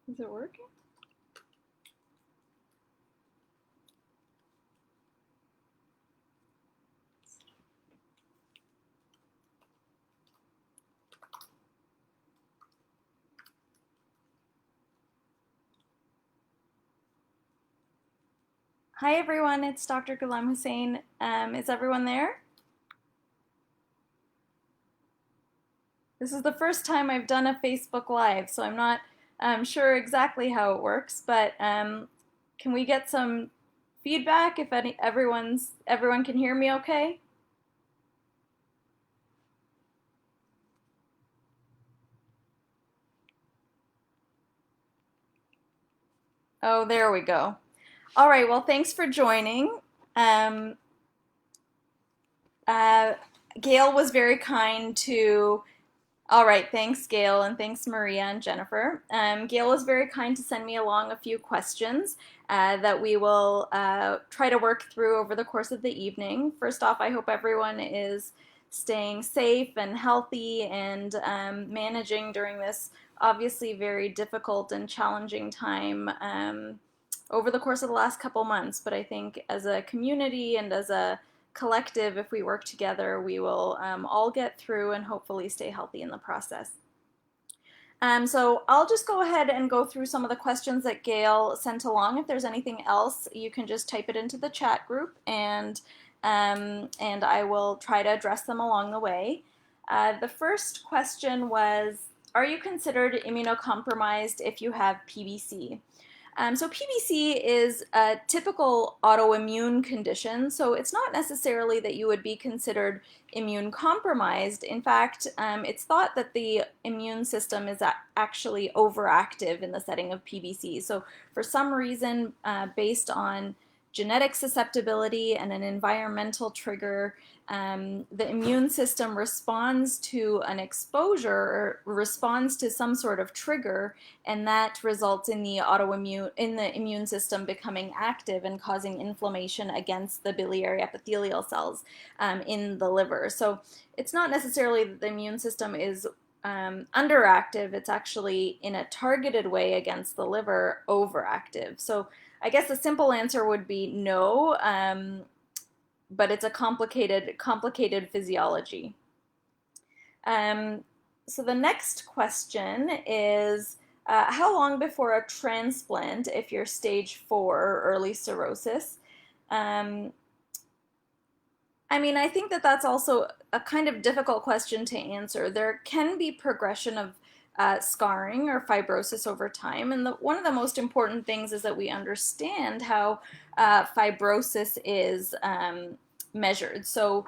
Is it working? Hi everyone, it's Dr. Gulamhusein. Is everyone there? This is the first time I've done a Facebook Live, so I'm not sure exactly how it works, but can we get some feedback if everyone can hear me okay? Oh, there we go. All right, well, thanks for joining. Um, uh, Gail was very kind to All right, thanks, Gail, and thanks, Maria and Jennifer. Gail was very kind to send me along a few questions that we will try to work through over the course of the evening. First off, I hope everyone is staying safe and healthy and managing during this obviously very difficult and challenging time over the course of the last couple months. But I think as a community and as a collective, if we work together, we will all get through and hopefully stay healthy in the process. So I'll just go ahead and go through some of the questions that Gail sent along. If there's anything else, you can just type it into the chat group, and I will try to address them along the way. The first question was, are you considered immunocompromised if you have PBC? So PBC is a typical autoimmune condition, so it's not necessarily that you would be considered immune compromised. In fact, it's thought that the immune system is actually overactive in the setting of PBC. So for some reason, based on genetic susceptibility and an environmental trigger, the immune system responds to an exposure or responds to some sort of trigger, and that results in the immune system becoming active and causing inflammation against the biliary epithelial cells in the liver. So it's not necessarily that the immune system is underactive, it's actually in a targeted way against the liver overactive. So I guess the simple answer would be no, but it's a complicated physiology. So the next question is, how long before a transplant if you're stage 4 or early cirrhosis? I think that that's also a kind of difficult question to answer. There can be progression of scarring or fibrosis over time, and one of the most important things is that we understand how fibrosis is measured. So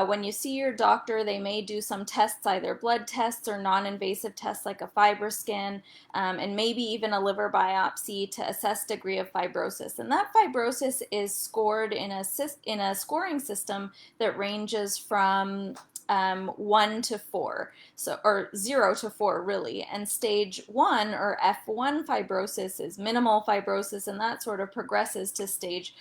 when you see your doctor, they may do some tests, either blood tests or non-invasive tests like a FibroScan, and maybe even a liver biopsy to assess degree of fibrosis. And that fibrosis is scored in a scoring system that ranges from 1 to 4, or 0 to 4 really, and stage 1 or F1 fibrosis is minimal fibrosis, and that sort of progresses to stage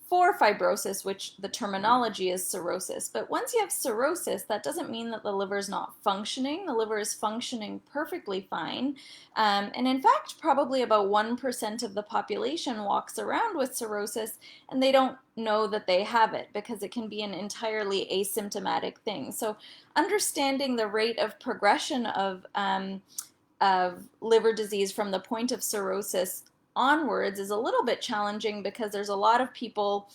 4 fibrosis, which the terminology is cirrhosis. But once you have cirrhosis, that doesn't mean that the liver is not functioning. The liver is functioning perfectly fine. And in fact, probably about 1% of the population walks around with cirrhosis, and they don't know that they have it because it can be an entirely asymptomatic thing. So understanding the rate of progression of liver disease from the point of cirrhosis onwards is a little bit challenging because there's a lot of people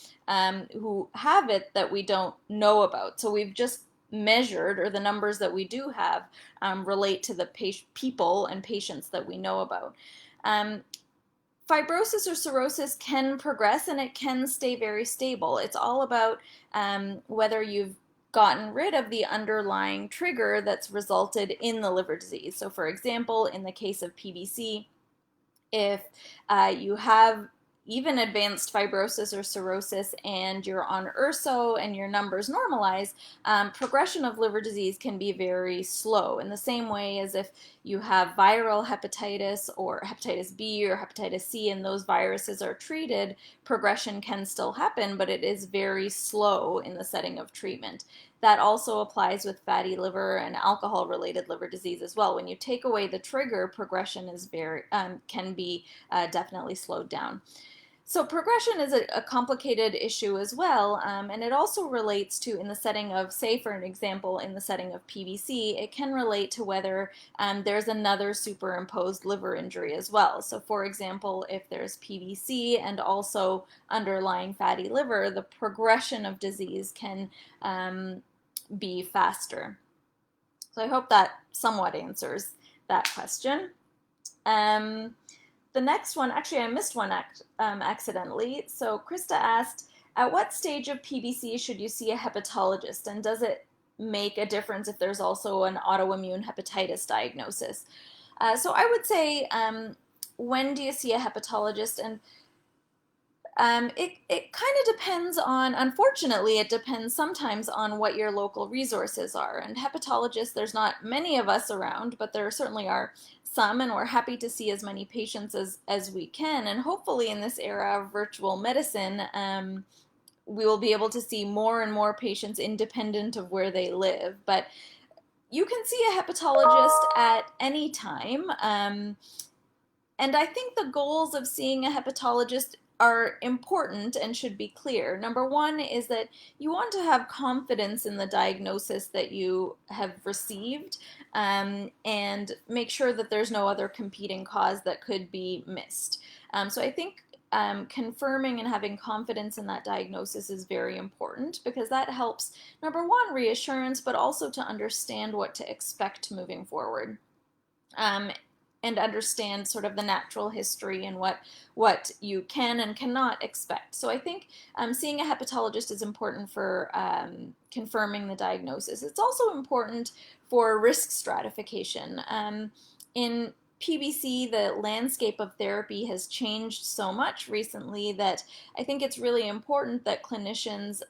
who have it that we don't know about. So we've just measured, or the numbers that we do have relate to the people and patients that we know about. Fibrosis or cirrhosis can progress and it can stay very stable. It's all about whether you've gotten rid of the underlying trigger that's resulted in the liver disease. So for example, in the case of PBC, if you have even advanced fibrosis or cirrhosis and you're on Erso and your numbers normalize, progression of liver disease can be very slow, in the same way as if you have viral hepatitis or hepatitis B or hepatitis C and those viruses are treated, progression can still happen, but it is very slow in the setting of treatment. that also applies with fatty liver and alcohol-related liver disease as well. When you take away the trigger, progression is can be definitely slowed down. So progression is a complicated issue as well, and it also relates to, in the setting of, say for an example, in the setting of PBC, it can relate to whether there's another superimposed liver injury as well. So for example, if there's PBC and also underlying fatty liver, the progression of disease can be faster. So I hope that somewhat answers that question. The next one, actually I missed one accidentally. So Krista asked, at what stage of PBC should you see a hepatologist, and does it make a difference if there's also an autoimmune hepatitis diagnosis? So I would say, when do you see a hepatologist? And it kind of depends on, unfortunately, it depends sometimes on what your local resources are. And hepatologists, there's not many of us around, but there certainly are some, and we're happy to see as many patients as we can. And hopefully in this era of virtual medicine, we will be able to see more and more patients independent of where they live. But you can see a hepatologist at any time. And I think the goals of seeing a hepatologist are important and should be clear. Number one is that you want to have confidence in the diagnosis that you have received, and make sure that there's no other competing cause that could be missed. So I think confirming and having confidence in that diagnosis is very important, because that helps, number one, reassurance, but also to understand what to expect moving forward. And understand sort of the natural history and what you can and cannot expect. So I think seeing a hepatologist is important for confirming the diagnosis. It's also important for risk stratification. In PBC, the landscape of therapy has changed so much recently that I think it's really important that clinicians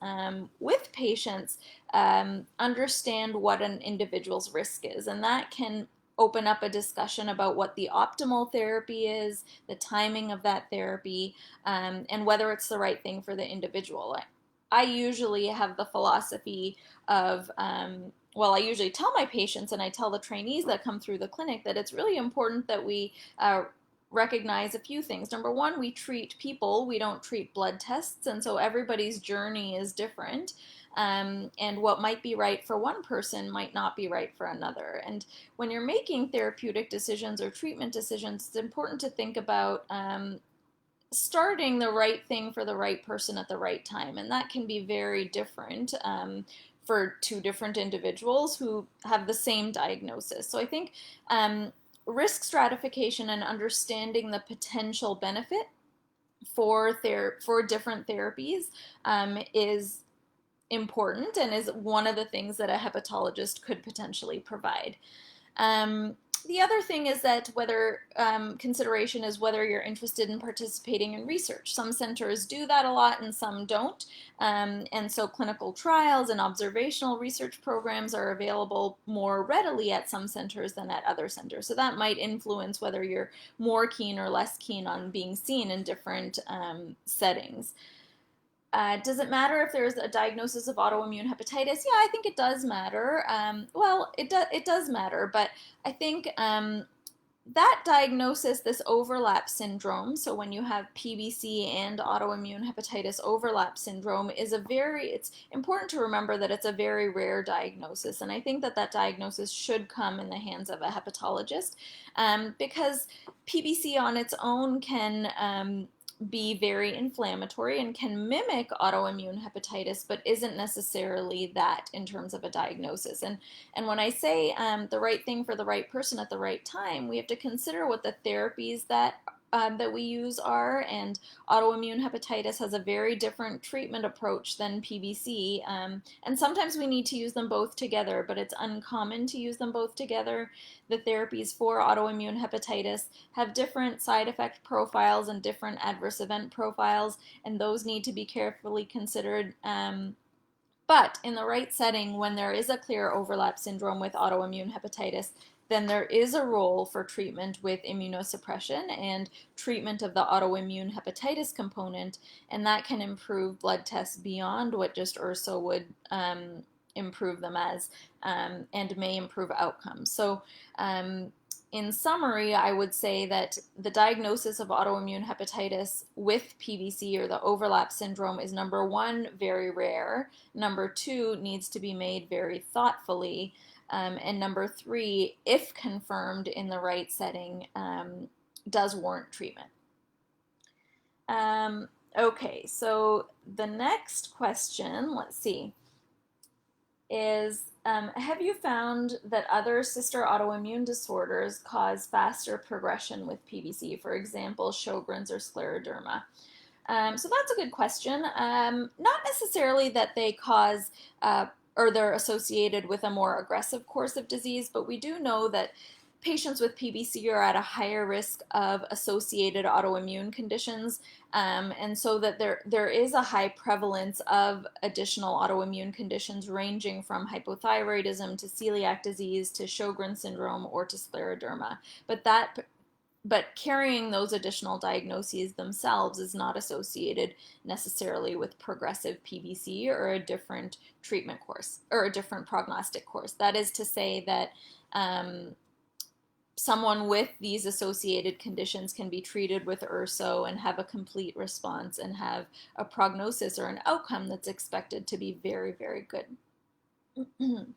with patients understand what an individual's risk is, and that can open up a discussion about what the optimal therapy is, the timing of that therapy, and whether it's the right thing for the individual. I usually have the philosophy of, I usually tell my patients and I tell the trainees that come through the clinic that it's really important that we recognize a few things. Number one, we treat people, we don't treat blood tests, and so everybody's journey is different. And what might be right for one person might not be right for another. And when you're making therapeutic decisions or treatment decisions, it's important to think about starting the right thing for the right person at the right time. And that can be very different for two different individuals who have the same diagnosis. So I think risk stratification and understanding the potential benefit for different therapies is important and is one of the things that a hepatologist could potentially provide. The other thing is that whether consideration is whether you're interested in participating in research. Some centers do that a lot and some don't. And so clinical trials and observational research programs are available more readily at some centers than at other centers. So that might influence whether you're more keen or less keen on being seen in different settings. Does it matter if there's a diagnosis of autoimmune hepatitis? Yeah, I think it does matter. It does matter, but I think that diagnosis, this overlap syndrome, so when you have PBC and autoimmune hepatitis overlap syndrome, it's important to remember that it's a very rare diagnosis, and I think that diagnosis should come in the hands of a hepatologist, because PBC on its own can be very inflammatory and can mimic autoimmune hepatitis, but isn't necessarily that in terms of a diagnosis. And when I say the right thing for the right person at the right time, we have to consider what the therapies that we use are, and autoimmune hepatitis has a very different treatment approach than PBC, and sometimes we need to use them both together, but it's uncommon to use them both together. The therapies for autoimmune hepatitis have different side effect profiles and different adverse event profiles, and those need to be carefully considered. But in the right setting, when there is a clear overlap syndrome with autoimmune hepatitis, then there is a role for treatment with immunosuppression and treatment of the autoimmune hepatitis component, and that can improve blood tests beyond what just Erso improve them as and may improve outcomes. So in summary, I would say that the diagnosis of autoimmune hepatitis with PBC or the overlap syndrome is, number one, very rare. Number two, needs to be made very thoughtfully. And number three, if confirmed in the right setting, does warrant treatment. Okay, so the next question, let's see, is have you found that other sister autoimmune disorders cause faster progression with PBC, for example, Sjogren's or scleroderma? So that's a good question. Not necessarily that they cause or they're associated with a more aggressive course of disease, but we do know that patients with PBC are at a higher risk of associated autoimmune conditions, and so that there is a high prevalence of additional autoimmune conditions ranging from hypothyroidism to celiac disease to Sjogren's syndrome or to scleroderma. But carrying those additional diagnoses themselves is not associated necessarily with progressive PBC or a different treatment course or a different prognostic course. That is to say that someone with these associated conditions can be treated with Erso and have a complete response and have a prognosis or an outcome that's expected to be very, very good. I'm going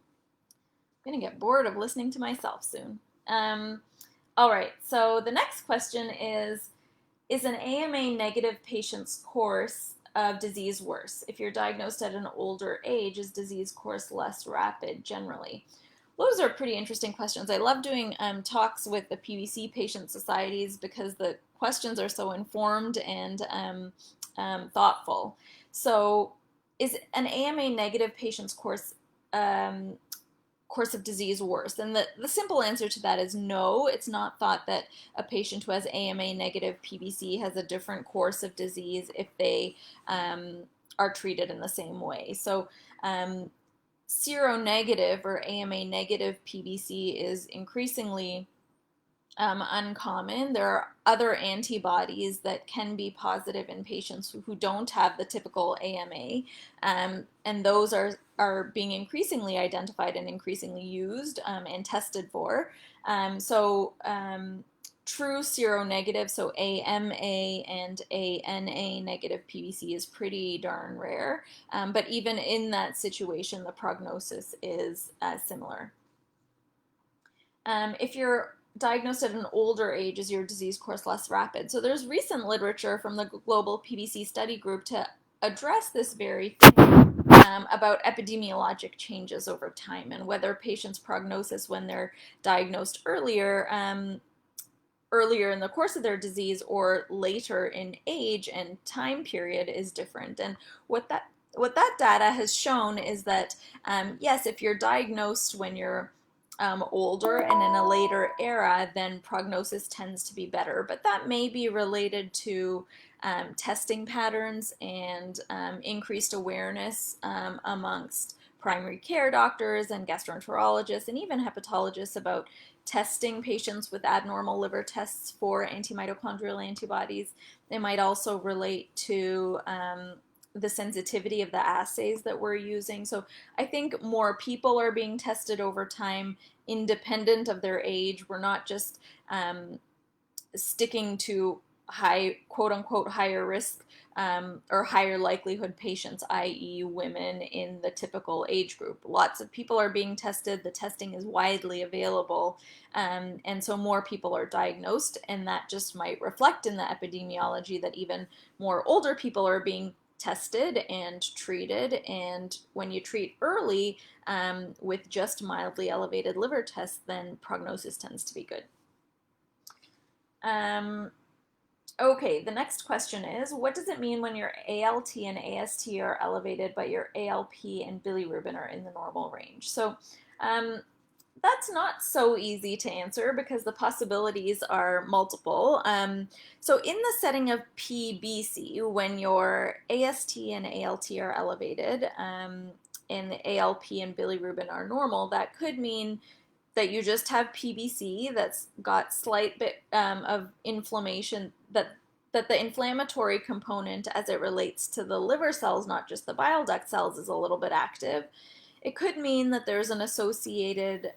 to get bored of listening to myself soon. All right, so the next question is an AMA negative patient's course of disease worse? If you're diagnosed at an older age, is disease course less rapid generally? Those are pretty interesting questions. I love doing talks with the PBC patient societies because the questions are so informed and thoughtful. So is an AMA negative patient's course of disease worse? And the simple answer to that is no. It's not thought that a patient who has AMA negative PBC has a different course of disease if they are treated in the same way. So seronegative or AMA negative PBC is increasingly uncommon. There are other antibodies that can be positive in patients who don't have the typical AMA, and those are being increasingly identified and increasingly used and tested for. True seronegative, so AMA and ANA negative PBC is pretty darn rare, but even in that situation, the prognosis is similar. If you're diagnosed at an older age, is your disease course less rapid? So there's recent literature from the Global PBC Study Group to address this very thing about epidemiologic changes over time and whether patients' prognosis when they're diagnosed earlier in the course of their disease or later in age and time period is different. And what that data has shown is that yes, if you're diagnosed when you're older and in a later era, then prognosis tends to be better. But that may be related to testing patterns and increased awareness amongst primary care doctors and gastroenterologists and even hepatologists about testing patients with abnormal liver tests for anti-mitochondrial antibodies. It might also relate to the sensitivity of the assays that we're using. So I think more people are being tested over time independent of their age. We're not just sticking to quote unquote higher risk or higher likelihood patients, i.e. women in the typical age group. Lots of people are being tested. The testing is widely available. And so more people are diagnosed, and that just might reflect in the epidemiology that even more older people are being tested and treated, and when you treat early with just mildly elevated liver tests, then prognosis tends to be good. Okay, the next question is, what does it mean when your ALT and AST are elevated but your ALP and bilirubin are in the normal range? So that's not so easy to answer because the possibilities are multiple. So in the setting of PBC, when your AST and ALT are elevated and the ALP and bilirubin are normal, that could mean that you just have PBC that's got slight bit of inflammation, that the inflammatory component as it relates to the liver cells, not just the bile duct cells, is a little bit active. It could mean that there's an associated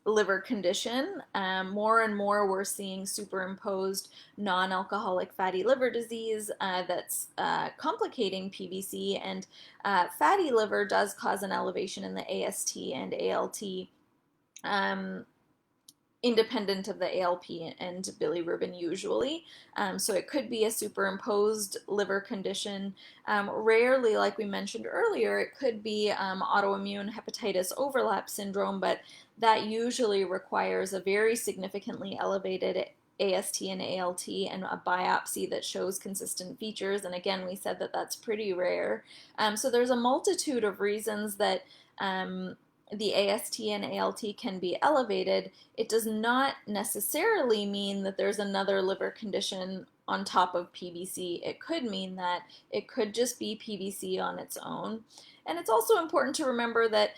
liver condition. More and more we're seeing superimposed non-alcoholic fatty liver disease that's complicating PBC, and fatty liver does cause an elevation in the AST and ALT, independent of the ALP and bilirubin usually. So it could be a superimposed liver condition. Rarely, like we mentioned earlier, it could be autoimmune hepatitis overlap syndrome, but that usually requires a very significantly elevated AST and ALT and a biopsy that shows consistent features. And again, we said that that's pretty rare. So there's a multitude of reasons that the AST and ALT can be elevated. It does not necessarily mean that there's another liver condition on top of PBC. It could mean that it could just be PBC on its own. And it's also important to remember that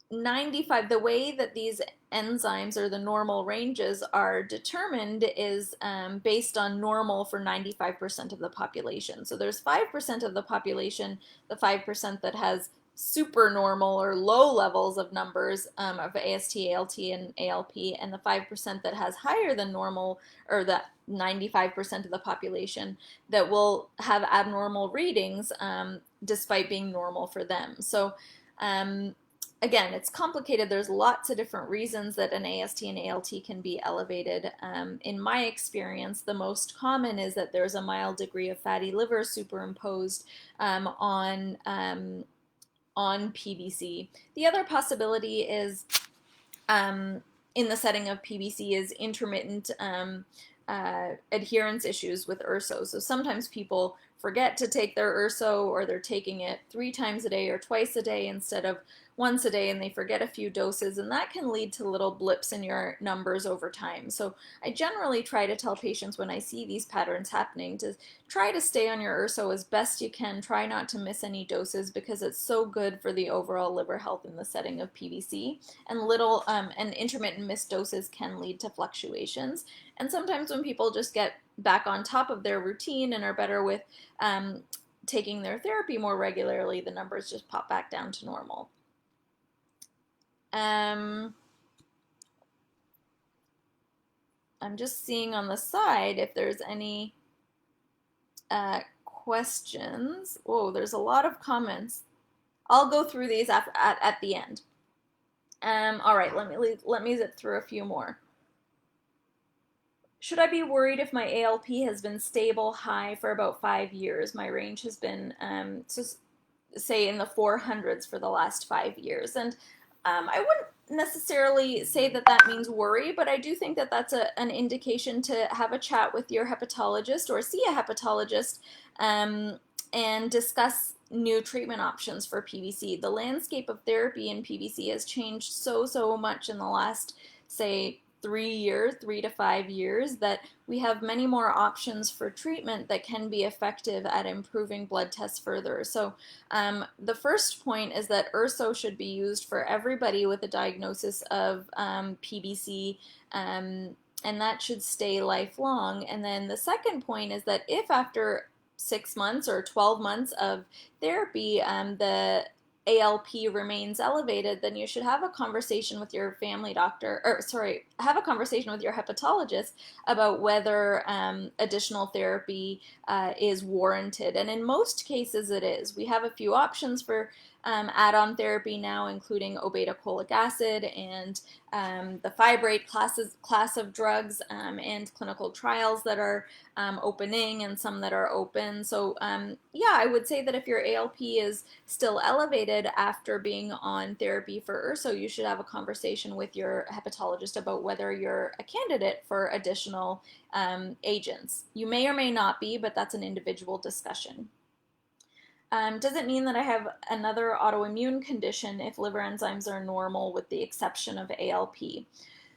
95, the way that these enzymes or the normal ranges are determined is based on normal for 95% of the population. So there's 5% of the population, the 5% that has super normal or low levels of numbers of AST, ALT, and ALP, and the 5% that has higher than normal, or the 95% of the population that will have abnormal readings despite being normal for them. So again, it's complicated. There's lots of different reasons that an AST and ALT can be elevated. In my experience, the most common is that there's a mild degree of fatty liver superimposed on PBC. The other possibility is, in the setting of PBC, is intermittent adherence issues with Erso. So sometimes people forget to take their Erso, or they're taking it 3 times a day or twice a day instead of once a day, and they forget a few doses, and that can lead to little blips in your numbers over time. So I generally try to tell patients when I see these patterns happening to try to stay on your Erso as best you can. Try not to miss any doses, because it's so good for the overall liver health in the setting of PBC. And intermittent missed doses can lead to fluctuations. And sometimes when people just get back on top of their routine and are better with taking their therapy more regularly, the numbers just pop back down to normal. I'm just seeing on the side if there's any questions. Whoa, there's a lot of comments. I'll go through these at the end. All right, let me zip through a few more. Should I be worried if my ALP has been stable high for about 5 years? My range has been, say, in the 400s for the last 5 years. And I wouldn't necessarily say that that means worry, but I do think that that's an indication to have a chat with your hepatologist or see a hepatologist and discuss new treatment options for PBC. The landscape of therapy in PBC has changed so much in the last, say, 3 to 5 years, that we have many more options for treatment that can be effective at improving blood tests further. So the first point is that Erso should be used for everybody with a diagnosis of PBC, and that should stay lifelong. And then the second point is that if after 6 months or 12 months of therapy, the ALP remains elevated, then you should have a conversation with your family doctor, have a conversation with your hepatologist about whether additional therapy is warranted. And in most cases it is. We have a few options for add-on therapy now, including obeticholic acid and the Fibrate class of drugs, and clinical trials that are opening and some that are open. So yeah, I would say that if your ALP is still elevated after being on therapy for Erso, you should have a conversation with your hepatologist about whether you're a candidate for additional agents. You may or may not be, but that's an individual discussion. Does it mean that I have another autoimmune condition if liver enzymes are normal with the exception of ALP?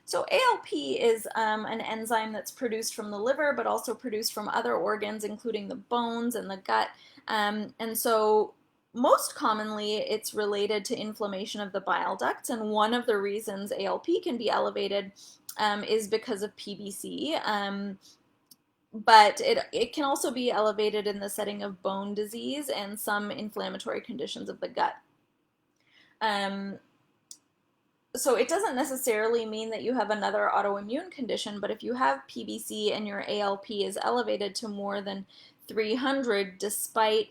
So ALP is an enzyme that's produced from the liver, but also produced from other organs, including the bones and the gut. And so most commonly, it's related to inflammation of the bile ducts. And one of the reasons ALP can be elevated is because of PBC. but it can also be elevated in the setting of bone disease and some inflammatory conditions of the gut. Um, so it doesn't necessarily mean that you have another autoimmune condition, but if you have PBC and your ALP is elevated to more than 300 despite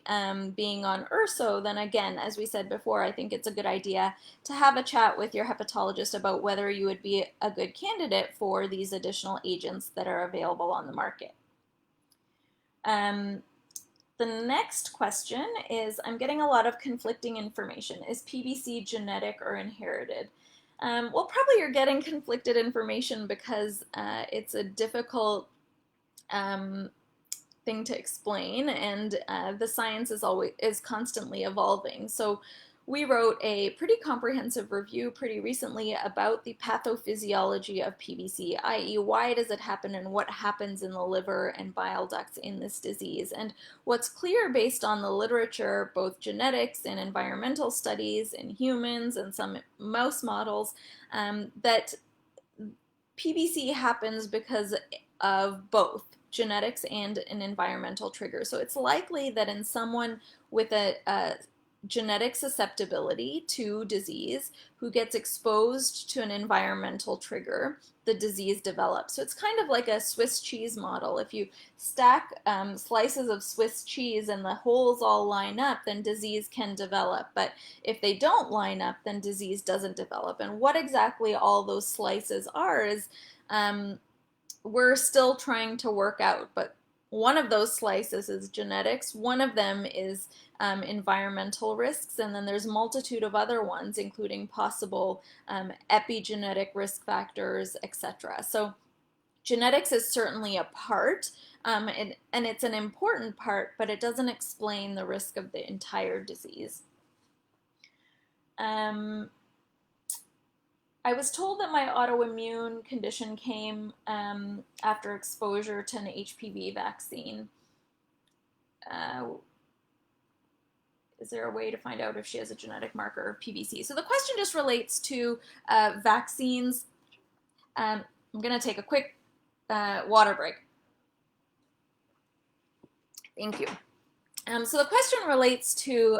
being on Erso, then again, as we said before, I think it's a good idea to have a chat with your hepatologist about whether you would be a good candidate for these additional agents that are available on the market. The next question is, I'm getting a lot of conflicting information. Is PBC genetic or inherited? Well, probably you're getting conflicted information because it's a difficult thing to explain, and the science is constantly evolving. So we wrote a pretty comprehensive review pretty recently about the pathophysiology of PBC, i.e. why does it happen and what happens in the liver and bile ducts in this disease. And what's clear based on the literature, both genetics and environmental studies in humans and some mouse models, that PBC happens because of both genetics and an environmental trigger. So it's likely that in someone with a genetic susceptibility to disease who gets exposed to an environmental trigger, the disease develops. So it's kind of like a Swiss cheese model. If you stack slices of Swiss cheese and the holes all line up, then disease can develop. But if they don't line up, then disease doesn't develop. And what exactly all those slices are is we're still trying to work out. But one of those slices is genetics, one of them is environmental risks, and then there's a multitude of other ones, including possible epigenetic risk factors, etc. So genetics is certainly a part, and it's an important part, but it doesn't explain the risk of the entire disease. I was told that my autoimmune condition came after exposure to an HPV vaccine. Is there a way to find out if she has a genetic marker of PBC? So the question just relates to vaccines. I'm going to take a quick water break. Thank you. So the question relates to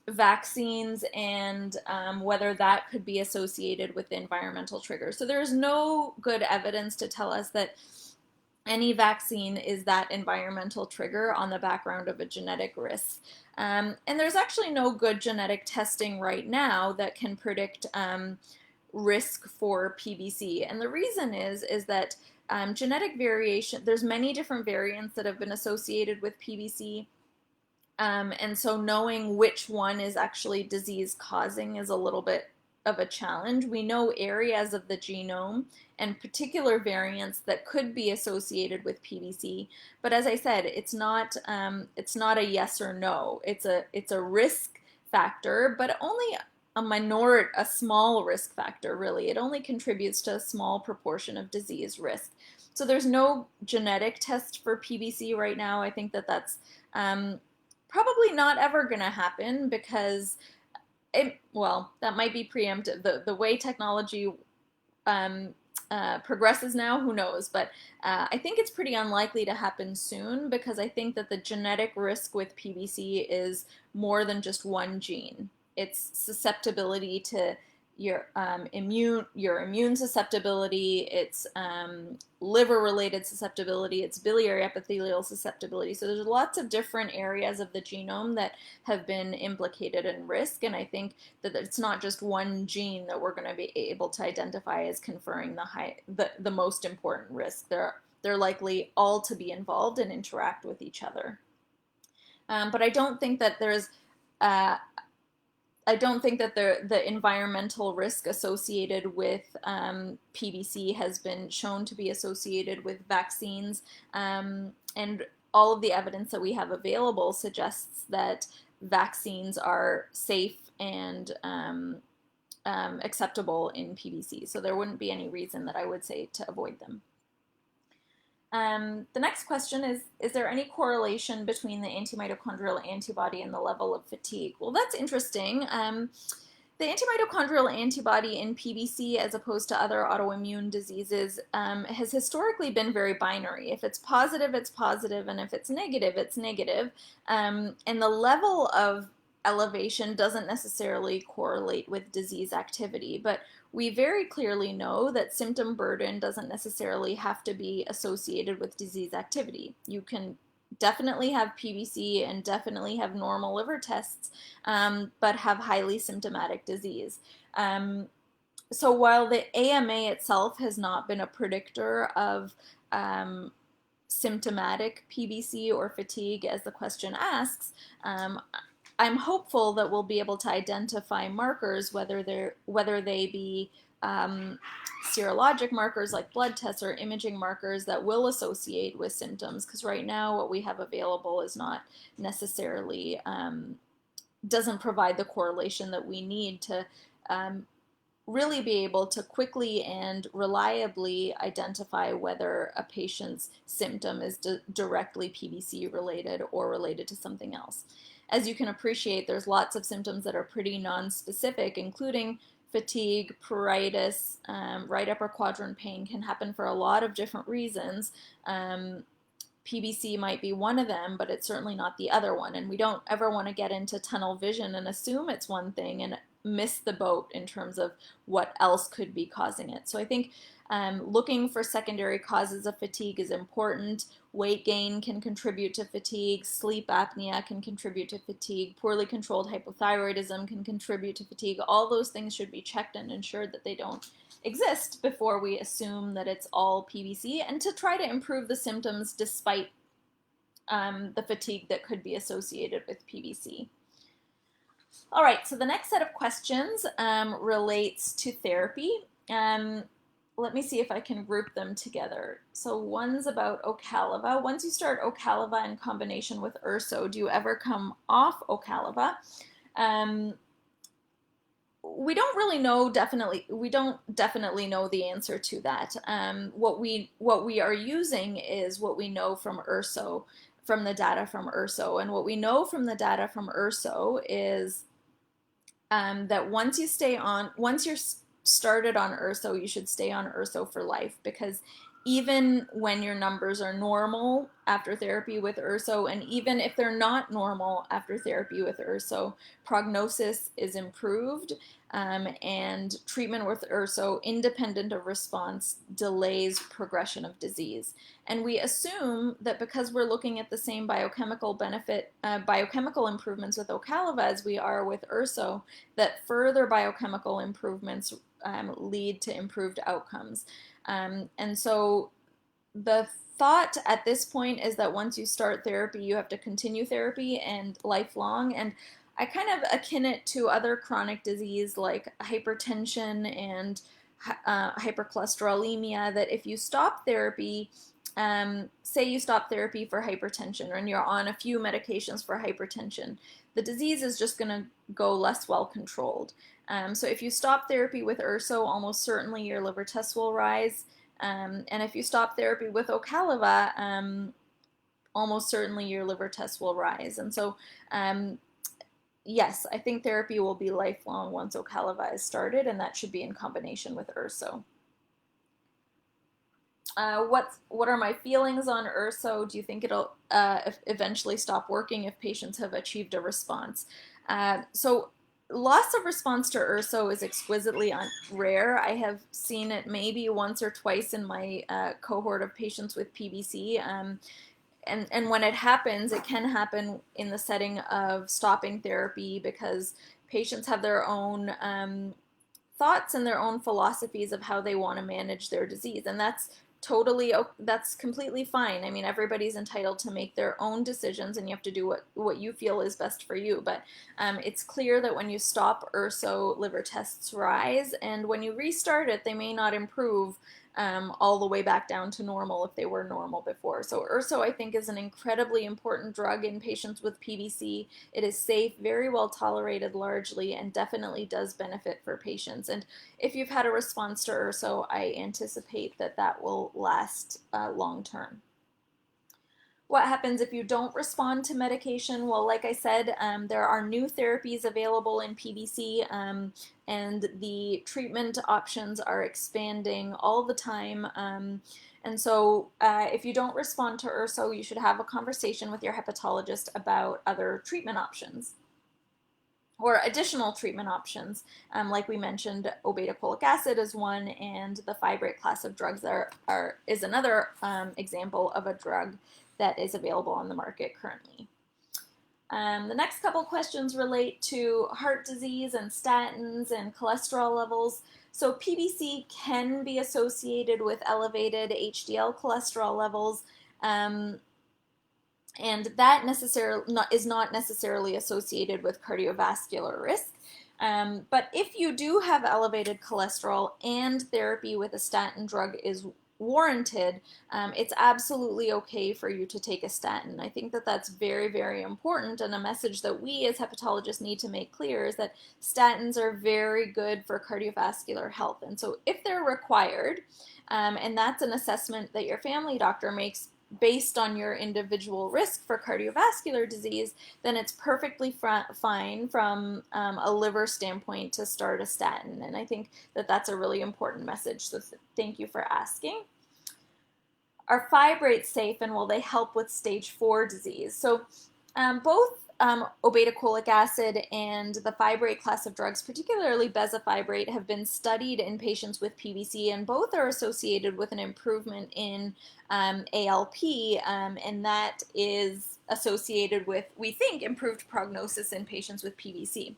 vaccines and whether that could be associated with the environmental trigger. So there's no good evidence to tell us that any vaccine is that environmental trigger on the background of a genetic risk. And there's actually no good genetic testing right now that can predict risk for PBC. And the reason is that genetic variation, there's many different variants that have been associated with PBC. And so knowing which one is actually disease causing is a little bit of a challenge. We know areas of the genome and particular variants that could be associated with PBC, but as I said, it's not a yes or no. It's a risk factor, but only a small risk factor, really. It only contributes to a small proportion of disease risk. So there's no genetic test for PBC right now. I think that that's probably not ever going to happen because that might be preemptive. The way technology progresses now, who knows? But I think it's pretty unlikely to happen soon because I think that the genetic risk with PBC is more than just one gene. It's susceptibility to your immune susceptibility, it's liver-related susceptibility, it's biliary epithelial susceptibility. So there's lots of different areas of the genome that have been implicated in risk, and I think that it's not just one gene that we're going to be able to identify as conferring the most important risk. They're likely all to be involved and interact with each other. But I don't think that there's the environmental risk associated with PBC has been shown to be associated with vaccines, and all of the evidence that we have available suggests that vaccines are safe and acceptable in PBC, so there wouldn't be any reason that I would say to avoid them. The next question is there any correlation between the anti-mitochondrial antibody and the level of fatigue? Well, that's interesting. The antimitochondrial antibody in PBC, as opposed to other autoimmune diseases, has historically been very binary. If it's positive, it's positive, and if it's negative, it's negative. And the level of elevation doesn't necessarily correlate with disease activity, but we very clearly know that symptom burden doesn't necessarily have to be associated with disease activity. You can definitely have PBC and definitely have normal liver tests, but have highly symptomatic disease. So while the AMA itself has not been a predictor of symptomatic PBC or fatigue, as the question asks, I'm hopeful that we'll be able to identify markers, whether they be serologic markers like blood tests or imaging markers that will associate with symptoms, because right now what we have available is not necessarily, doesn't provide the correlation that we need to really be able to quickly and reliably identify whether a patient's symptom is directly PBC related or related to something else. As you can appreciate, there's lots of symptoms that are pretty non-specific, including fatigue, pruritus, right upper quadrant pain can happen for a lot of different reasons. PBC might be one of them, but it's certainly not the other one. And we don't ever want to get into tunnel vision and assume it's one thing and miss the boat in terms of what else could be causing it. So I think looking for secondary causes of fatigue is important. Weight gain can contribute to fatigue. Sleep apnea can contribute to fatigue. Poorly controlled hypothyroidism can contribute to fatigue. All those things should be checked and ensured that they don't exist before we assume that it's all PBC, and to try to improve the symptoms despite the fatigue that could be associated with PBC. All right, so the next set of questions relates to therapy. Let me see if I can group them together. So one's about Ocaliva. Once you start Ocaliva in combination with Erso, do you ever come off Ocaliva? We don't really know we don't definitely know the answer to that. What we are using is what we know from Erso, from the data from Erso. And what we know from the data from Erso is that once you're started on Erso, you should stay on Erso for life, because even when your numbers are normal after therapy with Erso, and even if they're not normal after therapy with Erso, prognosis is improved, and treatment with Erso, independent of response, delays progression of disease. And we assume that because we're looking at the same biochemical improvements with Ocaliva as we are with Erso, that further biochemical improvements lead to improved outcomes. And so the thought at this point is that once you start therapy, you have to continue therapy and lifelong. And I kind of akin it to other chronic disease like hypertension and hypercholesterolemia, that if you stop therapy, say you stop therapy for hypertension and you're on a few medications for hypertension, the disease is just going to go less well controlled. So if you stop therapy with Erso, almost certainly your liver tests will rise. And if you stop therapy with Ocaliva, almost certainly your liver tests will rise. And so, yes, I think therapy will be lifelong once Ocaliva is started, and that should be in combination with Erso. What are my feelings on Erso? Do you think it'll eventually stop working if patients have achieved a response? So loss of response to Erso is exquisitely rare. I have seen it maybe once or twice in my cohort of patients with PBC. And when it happens, it can happen in the setting of stopping therapy because patients have their own thoughts and their own philosophies of how they want to manage their disease. And that's completely fine. I mean, everybody's entitled to make their own decisions, and you have to do what you feel is best for you. But it's clear that when you stop Erso, liver tests rise, and when you restart it, they may not improve all the way back down to normal if they were normal before. So Erso, I think, is an incredibly important drug in patients with PBC. It is safe, very well tolerated largely, and definitely does benefit for patients. And if you've had a response to Erso, I anticipate that will last long term. What happens if you don't respond to medication? Well, like I said, there are new therapies available in PBC, and the treatment options are expanding all the time. And so if you don't respond to Erso, you should have a conversation with your hepatologist about other treatment options or additional treatment options. Like we mentioned, obeticholic acid is one, and the fibrate class of drugs is another example of a drug that is available on the market currently. The next couple questions relate to heart disease and statins and cholesterol levels. So PBC can be associated with elevated HDL cholesterol levels, and that is not necessarily associated with cardiovascular risk. But if you do have elevated cholesterol and therapy with a statin drug is warranted, it's absolutely okay for you to take a statin. I think that that's very, very important, and a message that we as hepatologists need to make clear is that statins are very good for cardiovascular health. And so if they're required, and that's an assessment that your family doctor makes based on your individual risk for cardiovascular disease, then it's perfectly fine from a liver standpoint to start a statin. And I think that that's a really important message. So thank you for asking. Are fibrates safe, and will they help with stage 4 disease? So both obeticholic acid and the fibrate class of drugs, particularly bezafibrate, have been studied in patients with PBC, and both are associated with an improvement in ALP, and that is associated with, we think, improved prognosis in patients with PBC.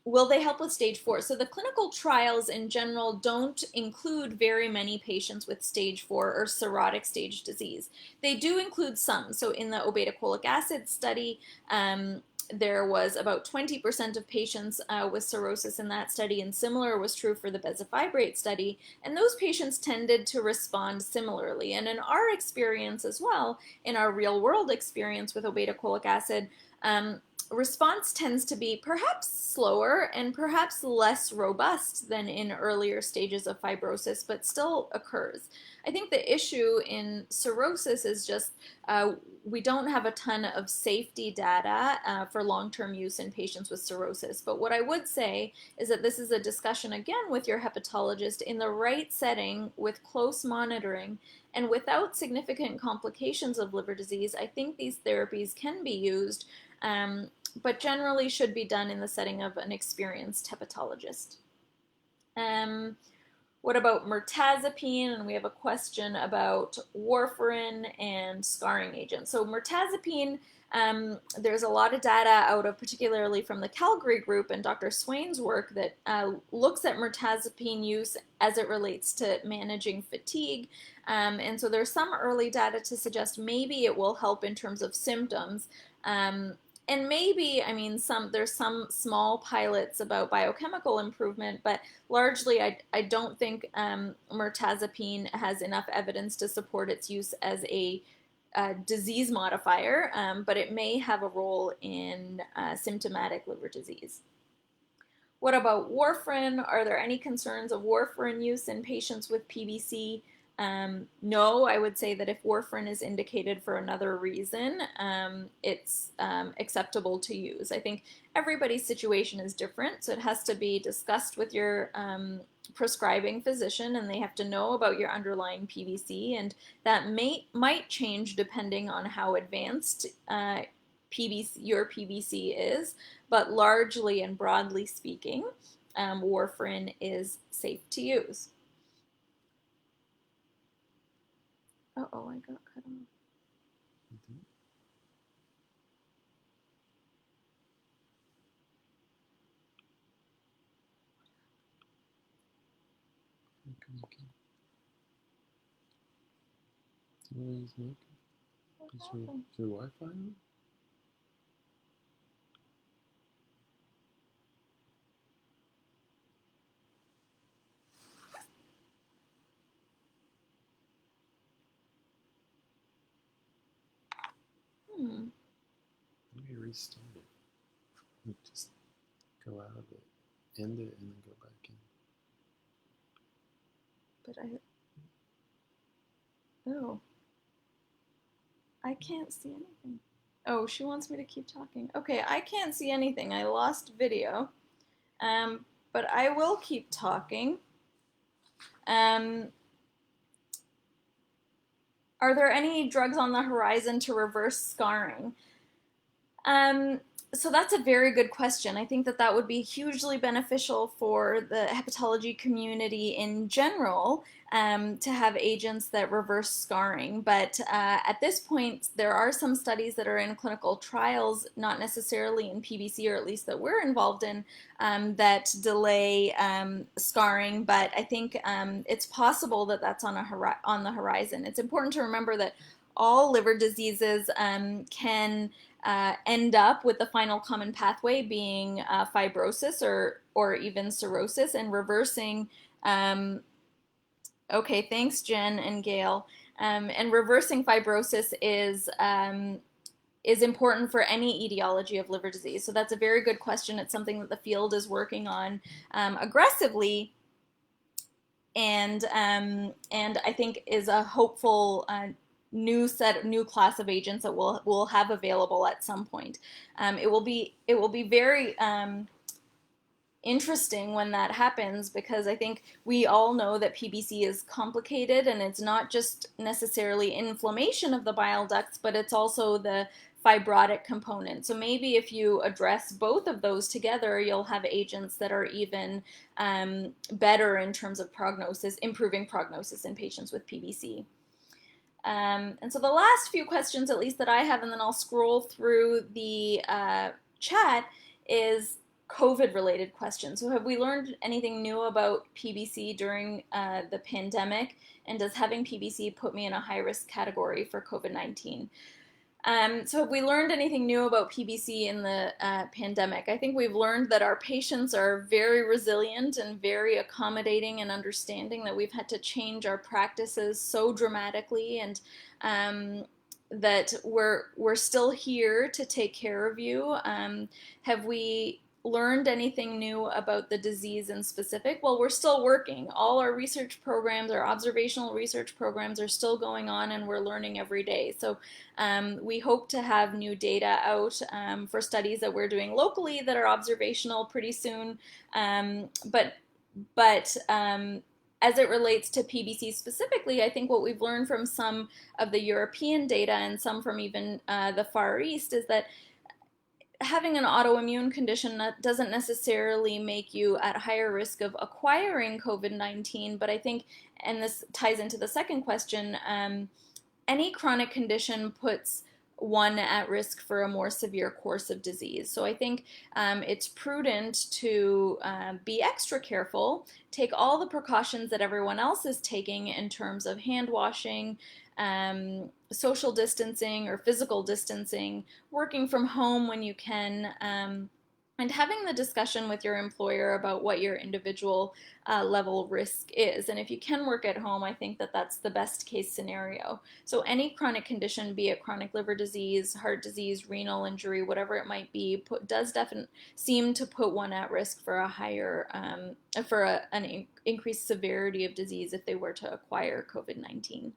Will they help with stage 4? So the clinical trials in general don't include very many patients with stage 4 or cirrhotic stage disease. They do include some. So in the obeticholic acid study, there was about 20% of patients with cirrhosis in that study, and similar was true for the bezafibrate study, and those patients tended to respond similarly. And in our experience as well, in our real-world experience with obeticholic acid, response tends to be perhaps slower and perhaps less robust than in earlier stages of fibrosis, but still occurs. I think the issue in cirrhosis is just we don't have a ton of safety data for long-term use in patients with cirrhosis. But what I would say is that this is a discussion, again, with your hepatologist in the right setting with close monitoring and without significant complications of liver disease. I think these therapies can be used, but generally should be done in the setting of an experienced hepatologist. What about Murtazapine? And we have a question about warfarin and scarring agents. So Murtazapine, there's a lot of data out of, particularly from the Calgary group and Dr. Swain's work, that looks at Murtazapine use as it relates to managing fatigue. And so there's some early data to suggest maybe it will help in terms of symptoms. And maybe, I mean, there's some small pilots about biochemical improvement, but largely I don't think Murtazapine has enough evidence to support its use as a disease modifier, but it may have a role in symptomatic liver disease. What about warfarin? Are there any concerns of warfarin use in patients with PBC? No, I would say that if warfarin is indicated for another reason, it's acceptable to use. I think everybody's situation is different, so it has to be discussed with your prescribing physician, and they have to know about your underlying PBC, and that might change depending on how advanced your PBC is, but largely and broadly speaking, warfarin is safe to use. Uh-oh, I got cut off. Is your Wi-Fi on? Let me restart it. Just go out of it, end it, and then go back in. But oh. I can't see anything. Oh, she wants me to keep talking. Okay, I can't see anything. I lost video. But I will keep talking. Are there any drugs on the horizon to reverse scarring? So that's a very good question. I think that would be hugely beneficial for the hepatology community in general, to have agents that reverse scarring. But at this point, there are some studies that are in clinical trials, not necessarily in PBC, or at least that we're involved in, that delay scarring. But I think it's possible that that's on the horizon. It's important to remember that all liver diseases can end up with the final common pathway being fibrosis or even cirrhosis, and reversing. Okay, thanks, Jen and Gail. And reversing fibrosis is important for any etiology of liver disease. So that's a very good question. It's something that the field is working on aggressively, and I think is a hopeful new class of agents that we'll have available at some point. It will be very interesting when that happens, because I think we all know that PBC is complicated, and it's not just necessarily inflammation of the bile ducts, but it's also the fibrotic component. So maybe if you address both of those together, you'll have agents that are even better in terms of prognosis, improving prognosis in patients with PBC. And so the last few questions, at least that I have, and then I'll scroll through the chat, is COVID-related questions. So have we learned anything new about PBC during the pandemic? And does having PBC put me in a high-risk category for COVID-19? So have we learned anything new about PBC in the pandemic? I think we've learned that our patients are very resilient and very accommodating and understanding, that we've had to change our practices so dramatically, and that we're still here to take care of you. Have we learned anything new about the disease in specific? Well, we're still working. All our research programs, our observational research programs, are still going on, and we're learning every day. So we hope to have new data out for studies that we're doing locally that are observational pretty soon. But as it relates to PBC specifically, I think what we've learned from some of the European data, and some from even the Far East, is that having an autoimmune condition that doesn't necessarily make you at higher risk of acquiring COVID-19, but I think, and this ties into the second question, any chronic condition puts one at risk for a more severe course of disease. So I think it's prudent to be extra careful, take all the precautions that everyone else is taking in terms of hand washing, social distancing or physical distancing, working from home when you can, and having the discussion with your employer about what your individual level risk is. And if you can work at home, I think that that's the best case scenario. So any chronic condition, be it chronic liver disease, heart disease, renal injury, whatever it might be, does definitely seem to put one at risk for a higher, an increased severity of disease if they were to acquire COVID-19.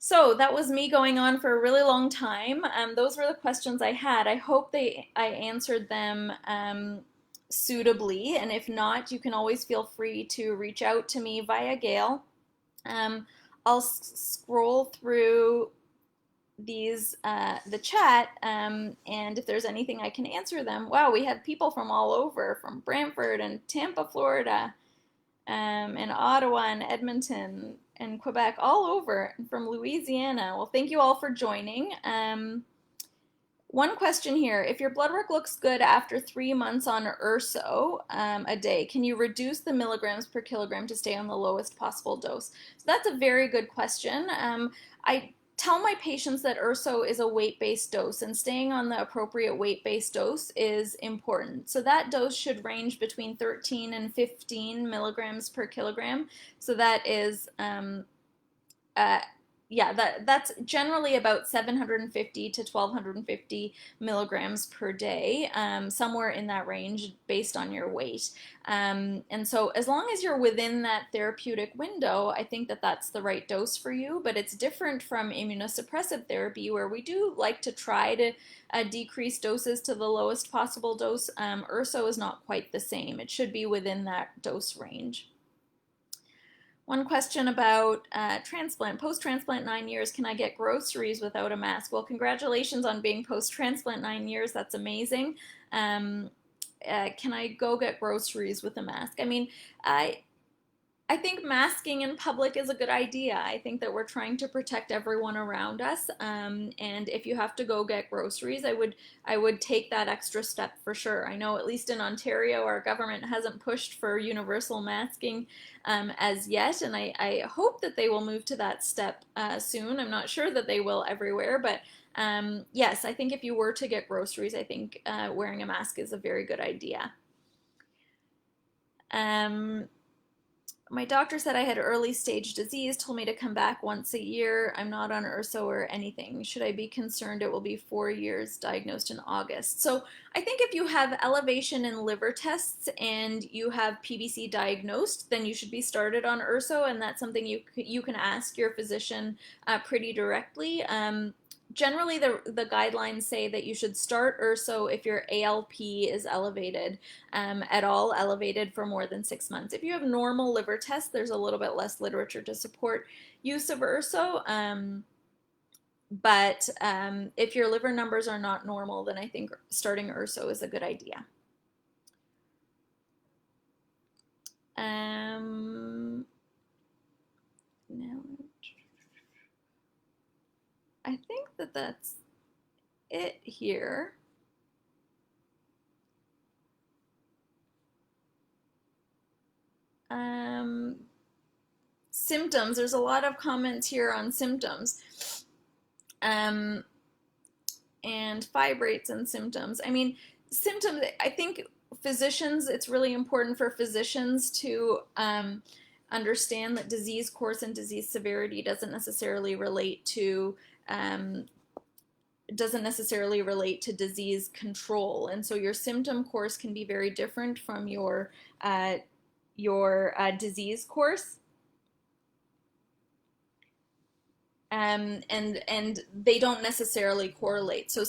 So that was me going on for a really long time. Those were the questions I had. I hope I answered them suitably, and if not, you can always feel free to reach out to me via Gail. I'll scroll through these the chat, and if there's anything I can answer them. Wow, we have people from all over, from Brantford and Tampa, Florida, and Ottawa and Edmonton and Quebec, all over, from Louisiana. Well, thank you all for joining. One question here: if your blood work looks good after 3 months on Erso a day, can you reduce the milligrams per kilogram to stay on the lowest possible dose? So that's a very good question. I tell my patients that Erso is a weight-based dose, and staying on the appropriate weight-based dose is important. So that dose should range between 13 and 15 milligrams per kilogram. So that is yeah, that's generally about 750 to 1250 milligrams per day, somewhere in that range based on your weight. And so as long as you're within that therapeutic window, I think that that's the right dose for you. But it's different from immunosuppressive therapy, where we do like to try to decrease doses to the lowest possible dose. Erso is not quite the same. It should be within that dose range. One question about transplant. Post-transplant 9 years, can I get groceries without a mask? Well, congratulations on being post-transplant 9 years. That's amazing. Can I go get groceries with a mask? I mean, I think masking in public is a good idea. I think that we're trying to protect everyone around us, and if you have to go get groceries, I would take that extra step for sure. I know at least in Ontario, our government hasn't pushed for universal masking as yet, and I hope that they will move to that step soon. I'm not sure that they will everywhere, but yes, I think if you were to get groceries, I think wearing a mask is a very good idea. My doctor said I had early stage disease, told me to come back once a year. I'm not on Erso or anything. Should I be concerned? It will be 4 years, diagnosed in August. So I think if you have elevation in liver tests and you have PBC diagnosed, then you should be started on Erso, and that's something you can ask your physician pretty directly. Generally, the guidelines say that you should start Erso if your ALP is elevated, at all elevated for more than 6 months. If you have normal liver tests, there's a little bit less literature to support use of Erso. But if your liver numbers are not normal, then I think starting Erso is a good idea. Now, I think that that's it here. Symptoms. There's a lot of comments here on symptoms. And fibrates and symptoms. I mean, symptoms, I think physicians, it's really important for physicians to understand that disease course and disease severity doesn't necessarily relate to disease control, and so your symptom course can be very different from your disease course. And they don't necessarily correlate. So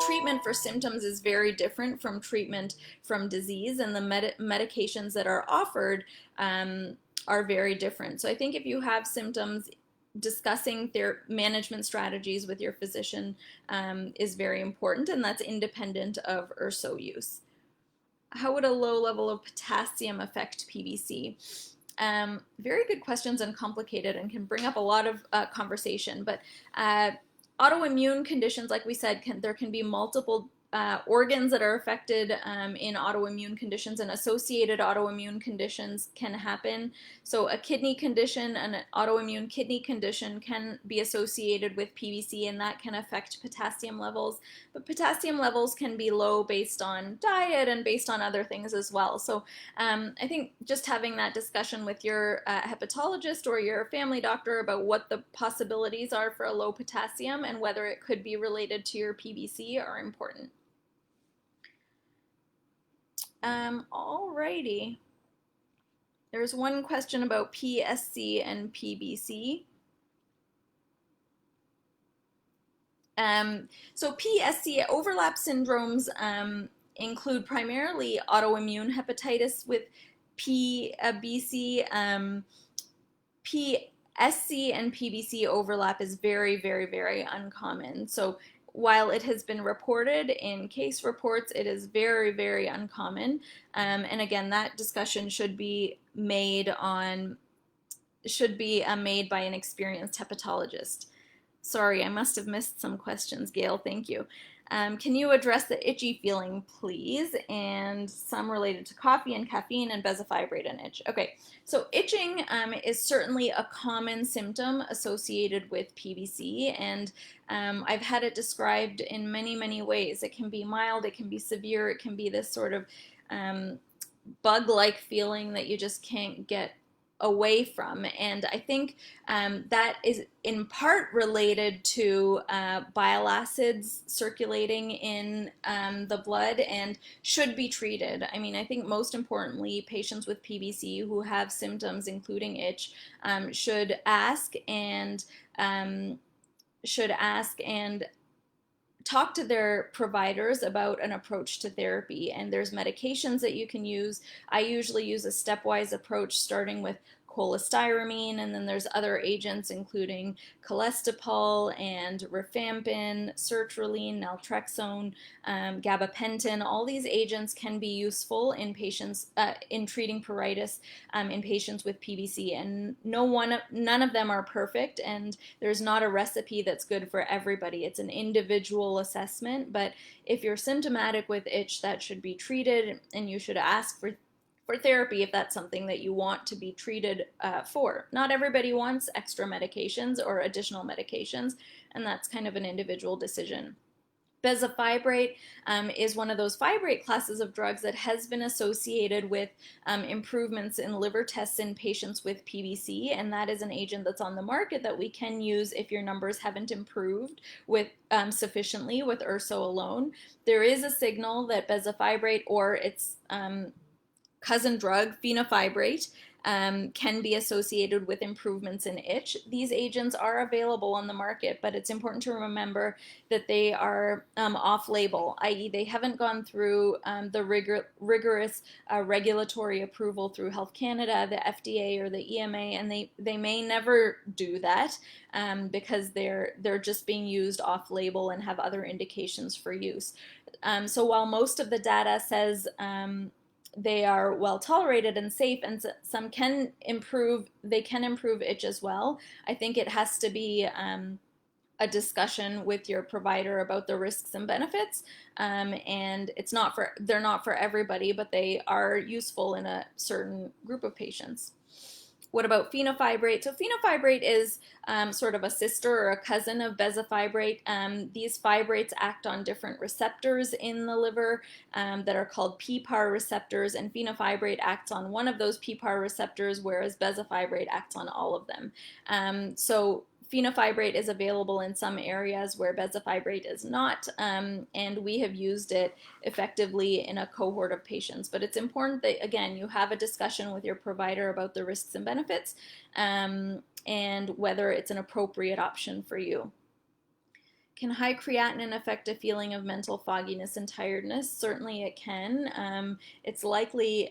treatment for symptoms is very different from treatment from disease, and the medications that are offered are very different. So I think if you have symptoms, discussing their management strategies with your physician is very important, and that's independent of Erso use. How would a low level of potassium affect PBC? Very good questions and complicated and can bring up a lot of conversation, but autoimmune conditions, like we said, there can be multiple organs that are affected in autoimmune conditions, and associated autoimmune conditions can happen. So a kidney condition, an autoimmune kidney condition, can be associated with PBC, and that can affect potassium levels. But potassium levels can be low based on diet and based on other things as well. So I think just having that discussion with your hepatologist or your family doctor about what the possibilities are for a low potassium and whether it could be related to your PBC are important. Alrighty. There's one question about PSC and PBC. So PSC overlap syndromes include primarily autoimmune hepatitis with PBC. PSC and PBC overlap is very, very, very uncommon. So while it has been reported in case reports, it is very, very uncommon. And again, that discussion should be made by an experienced hepatologist. Sorry, I must have missed some questions, Gail. Thank you. Can you address the itchy feeling, please? And some related to coffee and caffeine and bezafibrate and itch. Okay, so itching is certainly a common symptom associated with PBC, and I've had it described in many, many ways. It can be mild, it can be severe, it can be this sort of bug-like feeling that you just can't get away from. And I think that is in part related to bile acids circulating in the blood and should be treated. I mean, I think most importantly, patients with PBC who have symptoms, including itch, should ask and talk to their providers about an approach to therapy. And there's medications that you can use. I usually use a stepwise approach, starting with cholestyramine, and then there's other agents including cholestyramine and rifampin, sertraline, naltrexone, gabapentin. All these agents can be useful in patients in treating pruritus in patients with PBC, and none of them are perfect, and there's not a recipe that's good for everybody. It's an individual assessment, but if you're symptomatic with itch, that should be treated, and you should ask for therapy if that's something that you want to be treated for. Not everybody wants extra medications or additional medications, and that's kind of an individual decision. Bezafibrate is one of those fibrate classes of drugs that has been associated with improvements in liver tests in patients with PBC, and that is an agent that's on the market that we can use if your numbers haven't improved with sufficiently with Erso alone. There is a signal that bezafibrate or its cousin drug, Phenothibrate, can be associated with improvements in itch. These agents are available on the market, but it's important to remember that they are off-label, i.e. they haven't gone through the rigorous regulatory approval through Health Canada, the FDA, or the EMA, and they may never do that because they're just being used off-label and have other indications for use. So while most of the data says they are well tolerated and safe, and some can improve, they can improve itch as well, I think it has to be a discussion with your provider about the risks and benefits, and they're not for everybody, but they are useful in a certain group of patients. What about Phenothibrate? So Phenothibrate is sort of a sister or a cousin of bezafibrate. These fibrates act on different receptors in the liver that are called PPAR receptors, and Phenothibrate acts on one of those PPAR receptors, whereas bezafibrate acts on all of them. So Phenothibrate is available in some areas where bezafibrate is not, and we have used it effectively in a cohort of patients. But it's important that, again, you have a discussion with your provider about the risks and benefits and whether it's an appropriate option for you. Can high creatinine affect a feeling of mental fogginess and tiredness? Certainly it can. It's likely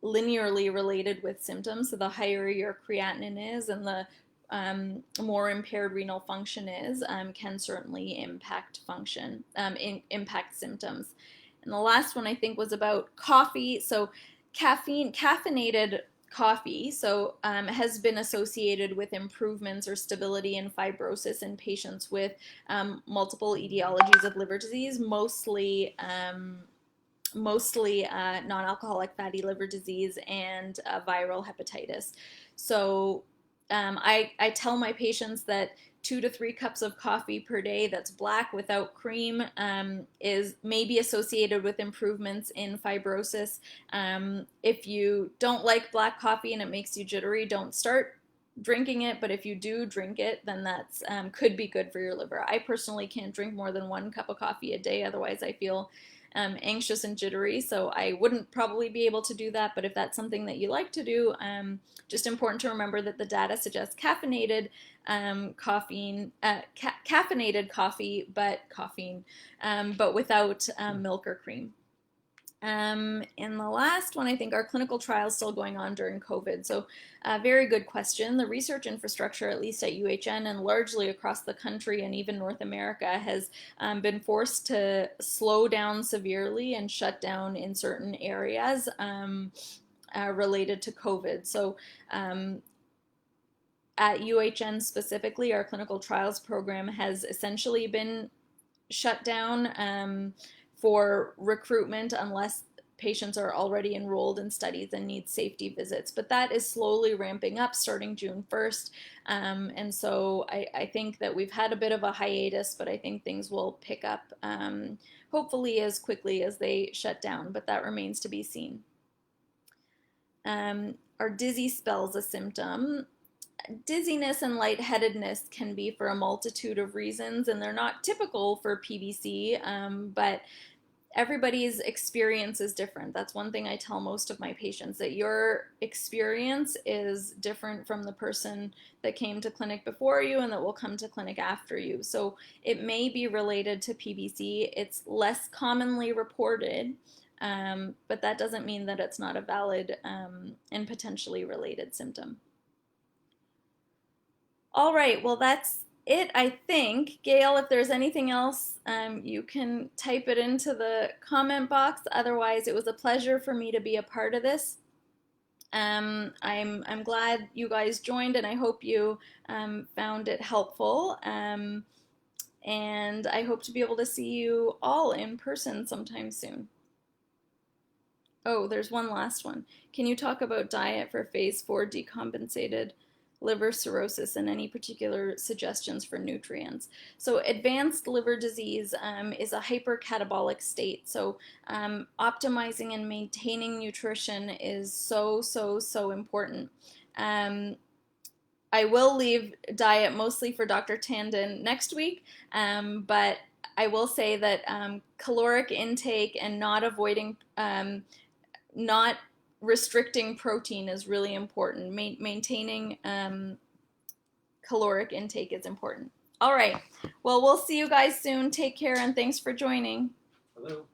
linearly related with symptoms. So the higher your creatinine is and the more impaired renal function is, can certainly impact function, impact symptoms. And the last one I think was about coffee. So caffeinated coffee has been associated with improvements or stability in fibrosis in patients with multiple etiologies of liver disease, mostly non-alcoholic fatty liver disease and viral hepatitis. So I tell my patients that 2 to 3 cups of coffee per day that's black without cream is maybe associated with improvements in fibrosis. If you don't like black coffee and it makes you jittery, don't start drinking it, but if you do drink it, then that's could be good for your liver. I personally can't drink more than 1 cup of coffee a day, otherwise I feel anxious and jittery, so I wouldn't probably be able to do that, but if that's something that you like to do, just important to remember that the data suggests caffeinated caffeinated coffee, but without milk or cream. And the last one, I think, are clinical trials still going on during COVID. So very good question. The research infrastructure, at least at UHN and largely across the country and even North America, has been forced to slow down severely and shut down in certain areas related to COVID. So at UHN specifically, our clinical trials program has essentially been shut down for recruitment unless patients are already enrolled in studies and need safety visits. But that is slowly ramping up starting June 1st. And so I think that we've had a bit of a hiatus, but I think things will pick up hopefully as quickly as they shut down, but that remains to be seen. Are are dizzy spells a symptom? Dizziness and lightheadedness can be for a multitude of reasons, and they're not typical for PBC, but everybody's experience is different. That's one thing I tell most of my patients, that your experience is different from the person that came to clinic before you and that will come to clinic after you. So it may be related to PBC. It's less commonly reported, but that doesn't mean that it's not a valid and potentially related symptom. All right, well, that's it, I think. Gail, if there's anything else, you can type it into the comment box. Otherwise, it was a pleasure for me to be a part of this. I'm glad you guys joined, and I hope you found it helpful. And I hope to be able to see you all in person sometime soon. Oh, there's one last one. Can you talk about diet for phase 4 decompensated liver cirrhosis and any particular suggestions for nutrients? So advanced liver disease is a hypercatabolic state. So optimizing and maintaining nutrition is so important. I will leave diet mostly for Dr. Tandon next week, but I will say that caloric intake and not restricting protein is really important. Maintaining caloric intake is important. All right. Well, we'll see you guys soon. Take care, and thanks for joining. Hello.